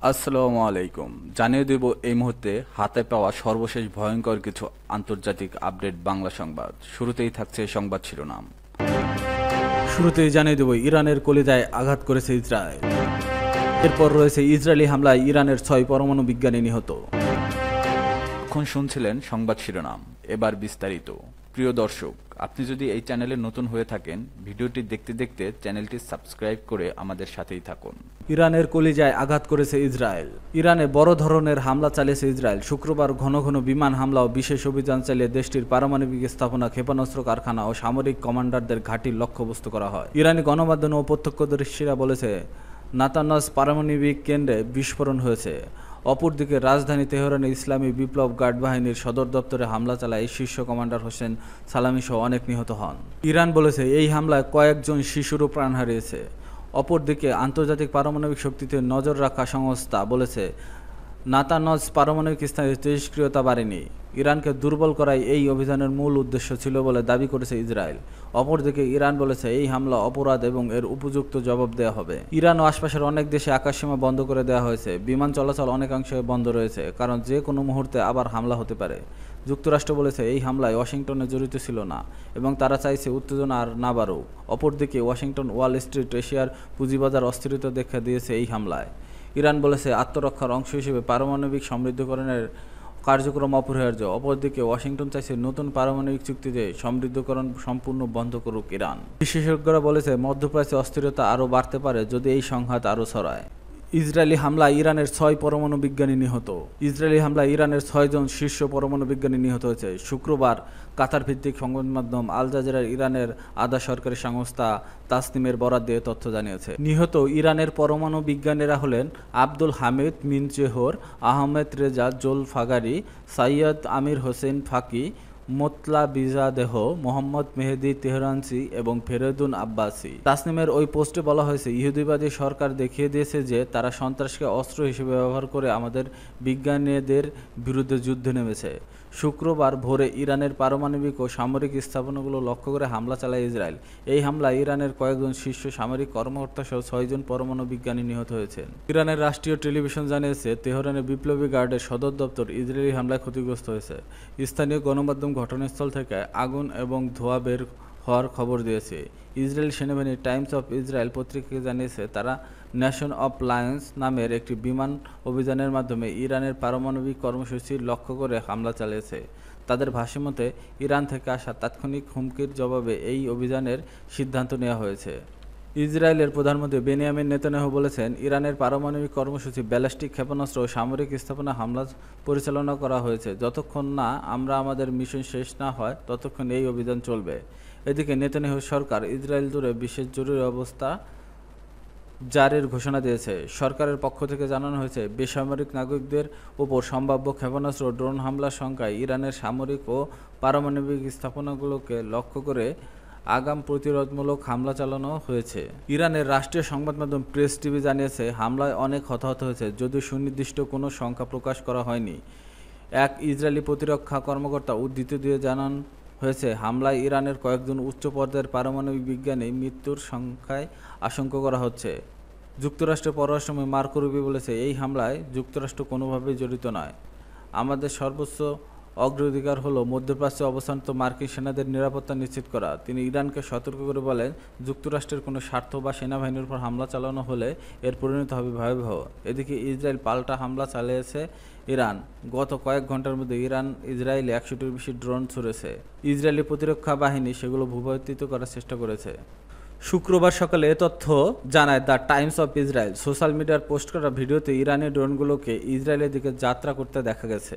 আসসালামু আলাইকুম। জানিয়ে দেব এই মুহূর্তে হাতে পাওয়া সর্বশেষ ভয়ঙ্কর কিছু আন্তর্জাতিক আপডেট বাংলা সংবাদ। শুরুতেই থাকছে সংবাদ শিরোনাম। শুরুতেই জানিয়ে দেব ইরানের কলিজায় আঘাত করেছে ইসরায়েল। এরপর রয়েছে ইসরায়েলি হামলায় ইরানের 6 পরমাণু বিজ্ঞানী নিহত। এখন শুনছিলেন সংবাদ শিরোনাম, এবার বিস্তারিত। প্রিয় দর্শক, আপনি যদি এই চ্যানেলে নতুন হয়ে থাকেন, ভিডিওটি দেখতে দেখতে চ্যানেলটি সাবস্ক্রাইব করে আমাদের সাথেই থাকুন। ইরানের কলিজায় আঘাত করেছে ইসরায়েল। ইরানে বড় ধরনের হামলা চালিয়েছে ইসরায়েল। শুক্রবার ঘন ঘন বিমান হামলা ও বিশেষ অভিযান চালিয়ে দেশটির পারমাণবিক স্থাপনা, ক্ষেপণাস্ত্র কারখানা ও সামরিক কমান্ডারদের ঘাঁটির লক্ষ্যবস্তু করা হয়। ইরানি গণমাধ্যম ও প্রত্যক্ষদর্শীরা বলেছে, নাতানজ পারমাণবিক কেন্দ্রে বিস্ফোরণ হয়েছে। অপরদিকে রাজধানী তেহরানে ইসলামী বিপ্লব গার্ড বাহিনীর সদর দপ্তরে হামলা চালায় শীর্ষ কমান্ডার হোসেন সালামি সহ অনেক নিহত হন। ইরান বলেছে এই হামলায় কয়েকজন শিশুরও প্রাণ হারিয়েছে। অপরদিকে আন্তর্জাতিক পারমাণবিক শক্তিতে নজর রাখা সংস্থা বলেছে, নাতানজ পারমাণবিক স্থানে তেজস্ক্রিয়তা বাড়েনি। ইরানকে দুর্বল করাই এই অভিযানের মূল উদ্দেশ্য ছিল বলে দাবি করেছে ইসরায়েল। অপরদিকে ইরান বলেছে এই হামলা অপরাধ এবং এর উপযুক্ত জবাব দেওয়া হবে। ইরান ও আশপাশের অনেক দেশে আকাশসীমা বন্ধ করে দেওয়া হয়েছে। বিমান চলাচল অনেকাংশে বন্ধ রয়েছে, কারণ যে কোনো মুহূর্তে আবার হামলা হতে পারে। যুক্তরাষ্ট্র বলেছে এই হামলায় ওয়াশিংটনে জড়িত ছিল না এবং তারা চাইছে উত্তেজনা আর না বাড়ুক। অপরদিকে ওয়াশিংটন ওয়াল স্ট্রিট এশিয়ার পুঁজিবাজার অস্থিরতা দেখা দিয়েছে এই হামলায়। ইরান বলেছে আত্মরক্ষার অংশ হিসেবে পারমাণবিক সমৃদ্ধকরণের কার্যক্রম অপরিহার্য। অপরদিকে ওয়াশিংটন চাইছে নতুন পারমাণবিক চুক্তিতে সমৃদ্ধকরণ সম্পূর্ণ বন্ধ করুক ইরান। বিশেষজ্ঞরা বলেছে মধ্যপ্রাচ্যে অস্থিরতা আরও বাড়তে পারে যদি এই সংঘাত আরও ছড়ায়। ইসরায়েলি হামলায় ইরানের 6 পরমাণু বিজ্ঞানী নিহত। ইসরায়েলি হামলায় ইরানের 6 জন শীর্ষ পরমাণু বিজ্ঞানী নিহত হয়েছে। শুক্রবার কাতার ভিত্তিক সংবাদ মাধ্যম আল জাজিরা ইরানের আধা সরকারি সংস্থা তাসনিমের বরাত দিয়ে তথ্য জানিয়েছে। নিহত ইরানের পরমাণু বিজ্ঞানীরা হলেন আব্দুল হামিদ মিনচেহর, আহমেদ রেজা জোলফাগারি, সাইয়দ আমির হোসেন ফাকি, মোতলাবিজাদেহ, মোহাম্মদ মেহেদি তেহরানসি এবং ফেরেদুন আব্বাসি। তাসনিমের ওই পোস্টে বলা হয়েছে, ইহুদিবাদী সরকার দেখিয়ে দিয়েছে যে তারা সন্ত্রাসকে অস্ত্র হিসেবে ব্যবহার করে আমাদের বিজ্ঞানীদের বিরুদ্ধে যুদ্ধে নেমেছে। শুক্রবার ভোরে ইরানের পারমাণবিক ও সামরিক স্থাপনাগুলো লক্ষ্য করে হামলা চালায় ইসরায়েল। এই হামলায় ইরানের কয়েকজন শীর্ষ সামরিক কর্মকর্তা সহ 6 জন পরমাণু বিজ্ঞানী নিহত হয়েছেন। ইরানের রাষ্ট্রীয় টেলিভিশন জানিয়েছে, তেহরানের বিপ্লবী গার্ডের সদর দপ্তর ইসরায়েলি হামলায় ক্ষতিগ্রস্ত হয়েছে। স্থানীয় গণমাধ্যম ঘটনাস্থল থেকে আগুন এবং ধোঁয়া বের হওয়ার খবর দিয়েছে। ইসরায়েল সেনাবাহিনী টাইমস অফ ইসরায়েল পত্রিকাকে জানিয়েছে, তারা নেশন অফ লায়ন্স নামের একটি বিমান অভিযানের মাধ্যমে ইরানের পারমাণবিক কর্মসূচি লক্ষ্য করে হামলা চালিয়েছে। তাদের ভাষ্যমতে ইরান থেকে আসা তাৎক্ষণিক হুমকির জবাবে এই অভিযানের সিদ্ধান্ত নেওয়া হয়েছে। ইসরায়েলের প্রধানমন্ত্রী বেনিয়ামিন নেতানিয়াহু বলেছেন, ইরানের পারমাণবিক কর্মসূচি, ব্যালিস্টিক ক্ষেপণাস্ত্র ও সামরিক স্থাপনা হামলা পরিচালনা করা হয়েছে। যতক্ষণ না আমরা আমাদের মিশন শেষ না হয় ততক্ষণ এই অভিযান চলবে। এদিকে নেতানিয়াহু সরকার ইসরায়েল জুড়ে বিশেষ জরুরি অবস্থা জারির ঘোষণা দিয়েছে। সরকারের পক্ষ থেকে জানানো হয়েছে, বেসামরিক নাগরিকদের উপর সম্ভাব্য ক্ষেপণাস্ত্র ও ড্রোন হামলার সংখ্যায় ইরানের সামরিক ও পারমাণবিক স্থাপনাগুলোকে লক্ষ্য করে আগাম প্রতিরোধমূলক হামলা চালানো হয়েছে। ইরানের রাষ্ট্রীয় সংবাদ মাধ্যম প্রেস টিভি জানিয়েছে, হামলায় অনেক হতাহত হয়েছে, যদিও সুনির্দিষ্ট কোনো সংখ্যা প্রকাশ করা হয়নি। এক ইসরায়েলি প্রতিরক্ষা কর্মকর্তা উদ্ধৃতি দিয়ে জানান হয়েছে, হামলায় ইরানের কয়েকজন উচ্চ পর্যায়ের পারমাণবিক বিজ্ঞানী মৃত্যুর সংখ্যায় আশঙ্কা করা হচ্ছে। যুক্তরাষ্ট্রের পররাষ্ট্রমন্ত্রী মার্কো রুবিও বলেছে, এই হামলায় যুক্তরাষ্ট্র কোনোভাবেই জড়িত নয়। আমাদের সর্বোচ্চ অগ্রাধিকার হলো মধ্যপ্রাচ্যে অবস্থানরত মার্কিন সেনাদের নিরাপত্তা নিশ্চিত করা। তিনি ইরানকে সতর্ক করে বলেন, যুক্তরাষ্ট্রের কোনো স্বার্থ বা সেনাবাহিনীর উপর হামলা চালানো হলে এর পরিণতি হবে ভয়াবহ। এদিকে ইসরায়েল পাল্টা হামলা চালিয়েছে ইরান। গত কয়েক ঘন্টার মধ্যে ইসরায়েলে 100টির বেশি ড্রোন ছুড়েছে। ইসরায়েলি প্রতিরক্ষা বাহিনী সেগুলো ভূপাতিত করার চেষ্টা করেছে। শুক্রবার সকালে এ তথ্য জানায় the Times of Israel. Social মিডিয়ার পোস্ট করা ভিডিওতে ইরানি ড্রোনগুলোকে ইসরায়েলের দিকে যাত্রা করতে দেখা গেছে।